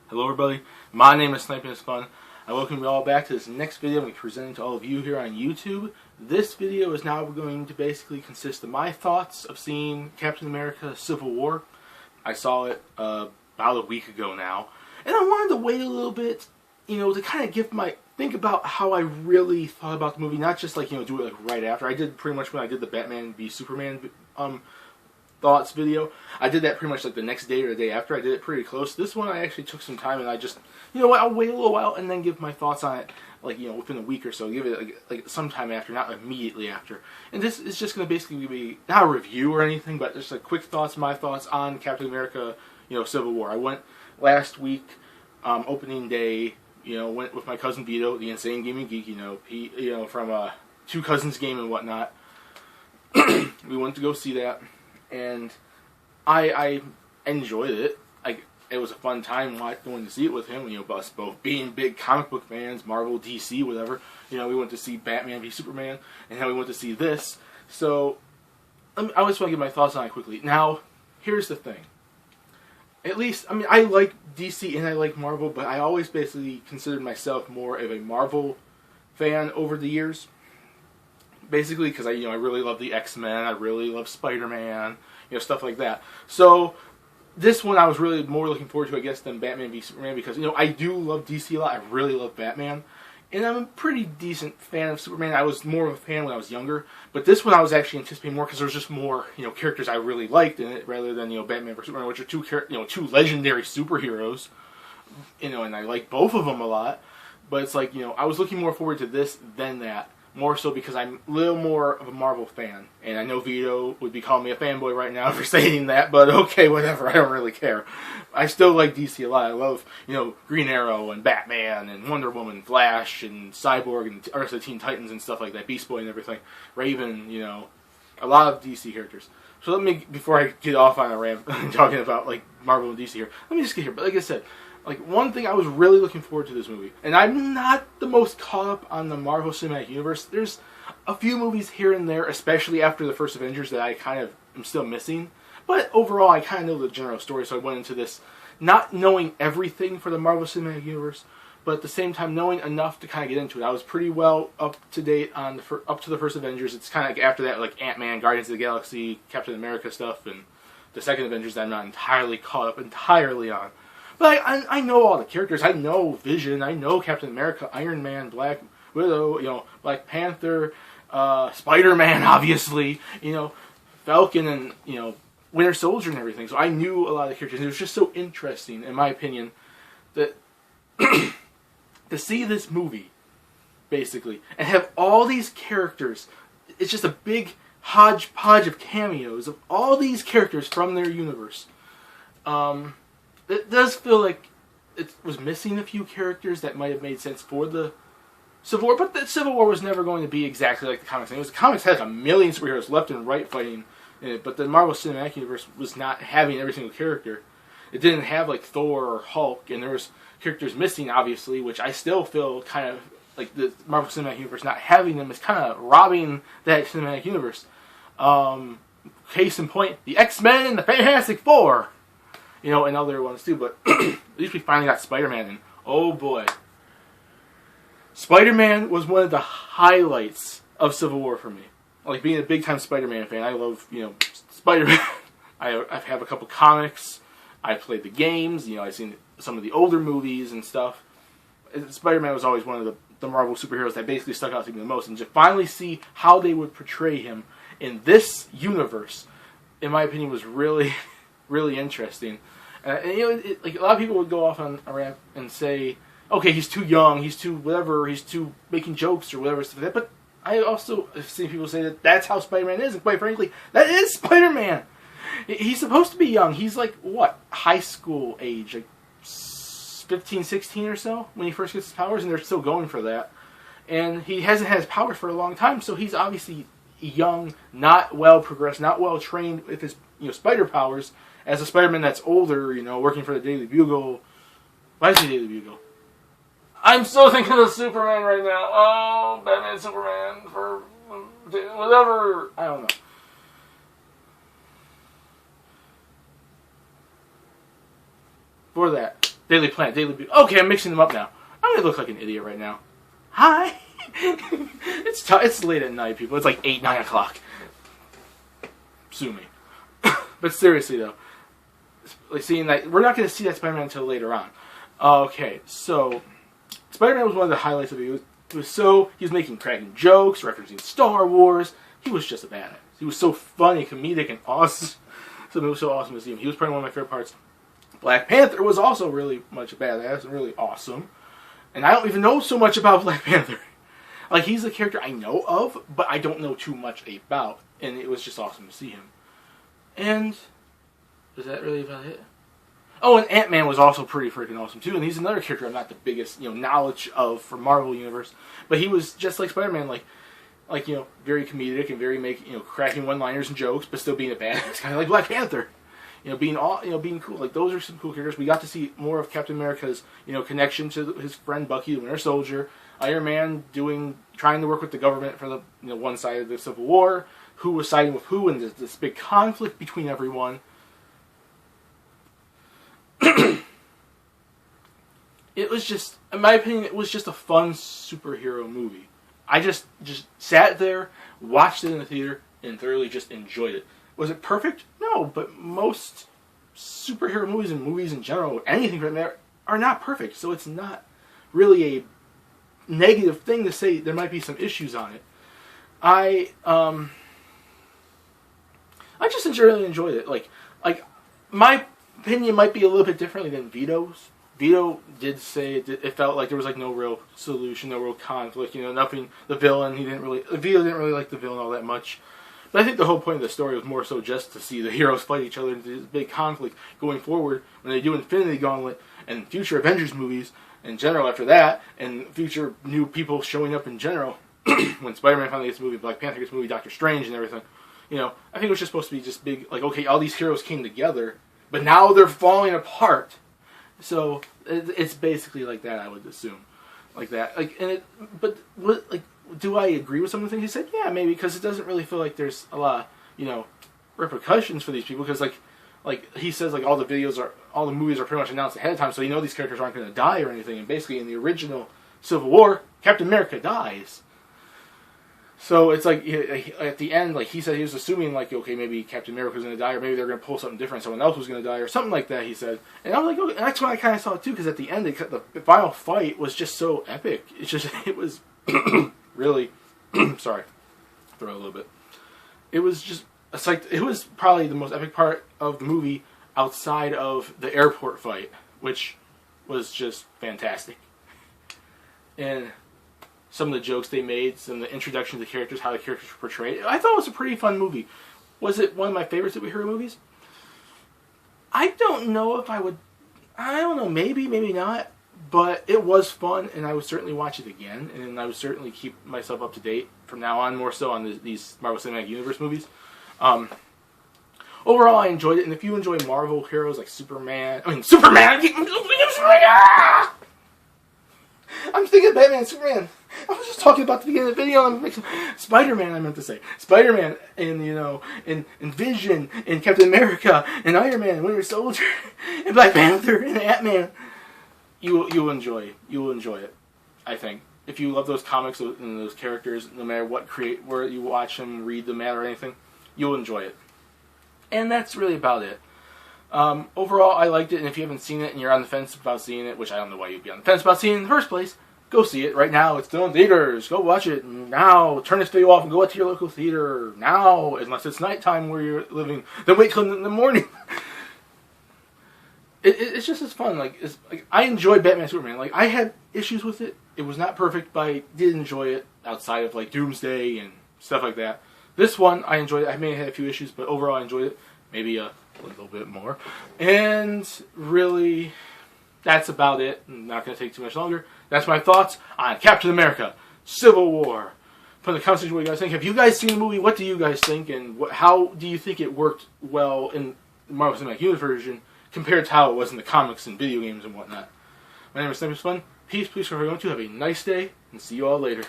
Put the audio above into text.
Hello everybody, my name is Sniping is Fun. I welcome you all back to this next video I'm presenting to all of you here on YouTube. This video is now going to basically consist of my thoughts of seeing Captain America Civil War. I saw it about a week ago now, and I wanted to wait a little bit, to kind of think about how I really thought about the movie, not just do it like right after. I did pretty much when I did the Batman v Superman thoughts video. I did that pretty much like the next day or the day after. I did it pretty close. This one I actually took some time and I just, I'll wait a little while and then give my thoughts on it, within a week or so. Give it like sometime after, not immediately after. And this is just going to basically be not a review or anything, but just like quick thoughts, my thoughts on Captain America, Civil War. I went last week, opening day, went with my cousin Vito, the Insane Gaming Geek, he, from Two Cousins Game and whatnot. We went to go see that. And I enjoyed it. It was a fun time going to see it with him. Us both being big comic book fans, Marvel, DC, whatever. We went to see Batman v Superman, and now we went to see this. So I just want to give my thoughts on it quickly. Now, here's the thing. At least, I like DC and I like Marvel, but I always basically considered myself more of a Marvel fan over the years. Basically, because I really love the X-Men, I really love Spider-Man, stuff like that. So this one I was really more looking forward to, I guess, than Batman v Superman, because I do love DC a lot. I really love Batman, and I'm a pretty decent fan of Superman. I was more of a fan when I was younger, but this one I was actually anticipating more because there's just more characters I really liked in it rather than Batman v Superman, which are two legendary superheroes, and I like both of them a lot. But it's like I was looking more forward to this than that. More so because I'm a little more of a Marvel fan. And I know Vito would be calling me a fanboy right now for saying that, but okay, whatever, I don't really care. I still like DC a lot. I love, Green Arrow and Batman and Wonder Woman, Flash and Cyborg and Earth of Teen Titans and stuff like that, Beast Boy and everything. Raven, a lot of DC characters. So let me, before I get off on a rant talking about Marvel and DC here, let me just get here. But like I said, one thing I was really looking forward to this movie, and I'm not the most caught up on the Marvel Cinematic Universe. There's a few movies here and there, especially after the first Avengers, that I kind of am still missing. But overall, I kind of know the general story, so I went into this not knowing everything for the Marvel Cinematic Universe, but at the same time knowing enough to kind of get into it. I was pretty well up to date on up to the first Avengers. It's kind of after that, Ant-Man, Guardians of the Galaxy, Captain America stuff, and the second Avengers that I'm not entirely caught up entirely on. But I know all the characters. I know Vision. I know Captain America, Iron Man, Black Widow, Black Panther, Spider-Man, obviously, Falcon and, Winter Soldier and everything. So I knew a lot of the characters. It was just so interesting, in my opinion, that to see this movie, basically, and have all these characters. It's just a big hodgepodge of cameos of all these characters from their universe. It does feel like it was missing a few characters that might have made sense for the Civil War, but the Civil War was never going to be exactly like the comics. The comics had a million superheroes left and right fighting in it, but the Marvel Cinematic Universe was not having every single character. It didn't have Thor or Hulk, and there was characters missing, obviously, which I still feel kind of like the Marvel Cinematic Universe not having them is kind of robbing that Cinematic Universe. Case in point, the X-Men and the Fantastic Four. And other ones too, but at least we finally got Spider-Man, and oh boy. Spider-Man was one of the highlights of Civil War for me. Being a big-time Spider-Man fan, I love, Spider-Man. I have a couple comics, I played the games, I've seen some of the older movies and stuff. Spider-Man was always one of the Marvel superheroes that basically stuck out to me the most, and to finally see how they would portray him in this universe, in my opinion, was really, really interesting. And a lot of people would go off on a rant and say, okay, he's too young, he's too whatever, he's too making jokes or whatever, stuff like that. But I also have seen people say that that's how Spider-Man is, and quite frankly, that is Spider-Man. He's supposed to be young. He's high school age, 15, 16 or so, when he first gets his powers, and they're still going for that. And he hasn't had his powers for a long time, so he's obviously young, not well progressed, not well trained with his spider powers, as a Spider-Man that's older, working for the Daily Bugle. Why is the Daily Bugle? I'm still thinking of Superman right now. Oh, Batman, Superman, for whatever. I don't know. For that. Daily Planet, Daily Bugle. Okay, I'm mixing them up now. I'm gonna look like an idiot right now. Hi. It's late at night, people. It's like 8, 9 o'clock. Sue me. But seriously though, like seeing that, we're not gonna see that Spider-Man until later on. Okay, so Spider-Man was one of the highlights of it. He was making cracking jokes, referencing Star Wars. He was just a badass. He was so funny, comedic, and awesome. So it was so awesome to see him. He was probably one of my favorite parts. Black Panther was also really much a badass and really awesome. And I don't even know so much about Black Panther. Like, he's a character I know of, but I don't know too much about. And it was just awesome to see him. And is that really about it? Oh, and Ant-Man was also pretty freaking awesome too. And he's another character I'm not the biggest, knowledge of for Marvel Universe. But he was just like Spider-Man, like very comedic and very cracking one-liners and jokes, but still being a badass, kind of like Black Panther. Being cool. Like, those are some cool characters. We got to see more of Captain America's, connection to his friend Bucky, the Winter Soldier. Iron Man trying to work with the government for the one side of the Civil War. Who was siding with who, and this big conflict between everyone. It was just, in my opinion, it was just a fun superhero movie. I just sat there, watched it in the theater, and thoroughly just enjoyed it. Was it perfect? No, but most superhero movies and movies in general, anything from there, are not perfect. So it's not really a negative thing to say there might be some issues on it. I just really enjoyed it. Like my opinion might be a little bit differently than Vito's. Vito did say it felt like there was no real solution, no real conflict. Nothing. The villain, Vito didn't really like the villain all that much. But I think the whole point of the story was more so just to see the heroes fight each other into this big conflict going forward when they do Infinity Gauntlet and future Avengers movies in general after that, and future new people showing up in general. When Spider-Man finally gets a movie, Black Panther gets a movie, Doctor Strange and everything. I think it was just supposed to be just big, okay, all these heroes came together, but now they're falling apart. So it's basically like that, I would assume, like that. Do I agree with some of the things he said? Yeah, maybe, because it doesn't really feel like there's a lot of, repercussions for these people. Because like he says, all the movies are pretty much announced ahead of time, so these characters aren't going to die or anything. And basically, in the original Civil War, Captain America dies. So it's at the end, he said he was assuming, okay, maybe Captain America was going to die, or maybe they're going to pull something different, someone else was going to die, or something like that, he said. And I was like, okay, and that's when I kind of saw it too, because at the end, the final fight was just so epic. It was really, sorry, throw it a little bit. It was just, it was probably the most epic part of the movie outside of the airport fight, which was just fantastic. And some of the jokes they made, some of the introduction to the characters, how the characters were portrayed. I thought it was a pretty fun movie. Was it one of my favorite superhero movies? I don't know if I would... I don't know, maybe not. But it was fun, and I would certainly watch it again. And I would certainly keep myself up to date from now on, more so on these Marvel Cinematic Universe movies. Overall, I enjoyed it. And if you enjoy Marvel heroes like Superman... I'm thinking of Batman and Superman. I was just talking about the beginning of the video. Spider-Man, I meant to say. Spider-Man and, and Vision and Captain America and Iron Man and Winter Soldier and Black Panther and Ant-Man. You'll enjoy it, I think. If you love those comics and those characters, no matter where you watch them, read them at or anything, you'll enjoy it. And that's really about it. Overall, I liked it, and if you haven't seen it and you're on the fence about seeing it, which I don't know why you'd be on the fence about seeing it in the first place, go see it right now. It's still in theaters. Go watch it now. Turn this video off and go out to your local theater now, unless it's nighttime where you're living. Then wait till in the morning. It's just as fun. I enjoyed Batman Superman. I had issues with it. It was not perfect, but I did enjoy it outside of Doomsday and stuff like that. This one, I enjoyed it. I may have had a few issues, but overall I enjoyed it. Maybe a little bit more. And really, that's about it. I'm not going to take too much longer. That's my thoughts on Captain America Civil War. Put in the comment section what you guys think. Have you guys seen the movie? What do you guys think? And how do you think it worked well in the Marvel Cinematic Universe version compared to how it was in the comics and video games and whatnot? My name is SnipingSpun. Peace, please, for everyone to have a nice day, and see you all later.